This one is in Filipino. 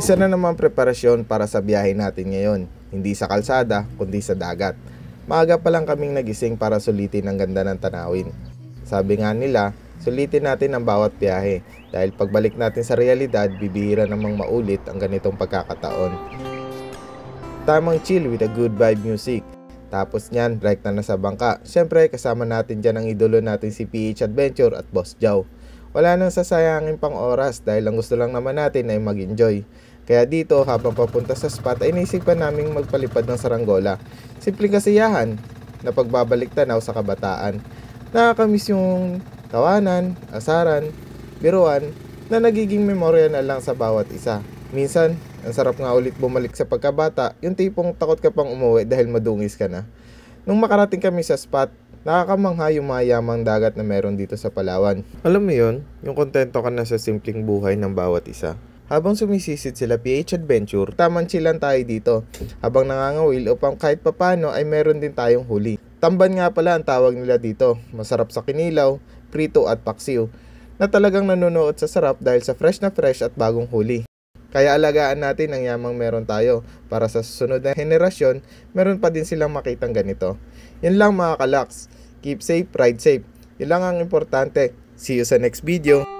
Isa na naman preparasyon para sa biyahe natin ngayon, hindi sa kalsada kundi sa dagat. Maaga pa lang kaming nagising para sulitin ang ganda ng tanawin. Sabi nga nila, sulitin natin ang bawat biyahe dahil pagbalik natin sa realidad, bibihira namang maulit ang ganitong pagkakataon. Tamang chill with a good vibe music. Tapos nyan, rekta na sa bangka. Siyempre, kasama natin dyan ang idolo natin si PH Adventure at Boss Jow. Wala nang sasayangin pang oras dahil ang gusto lang naman natin ay mag-enjoy. Kaya dito, habang papunta sa spot ay naisipan naming magpalipad ng saranggola. Simpleng kasiyahan na pagbabalik tanaw sa kabataan. Nakakamiss yung tawanan, asaran, biruan na nagiging memorya na lang sa bawat isa. Minsan, ang sarap nga ulit bumalik sa pagkabata, yung tipong takot ka pang umuwi dahil madungis ka na. Nung makarating kami sa spot, nakakamangha yung mayamang dagat na meron dito sa Palawan. Alam mo yun, yung kontento ka na sa simpleng buhay ng bawat isa. Habang sumisisid sila PH Adventure, tamang chillan tayo dito. Habang nangangawil upang kahit papano ay meron din tayong huli. Tamban nga pala ang tawag nila dito. Masarap sa kinilaw, prito at paksiw. Na talagang nanonood sa sarap dahil sa fresh na fresh at bagong huli. Kaya alagaan natin ang yamang meron tayo para sa susunod na henerasyon, meron pa din silang makitang ganito. Yan lang mga kalaks. Keep safe, ride safe. Yun lang ang importante. See you sa next video.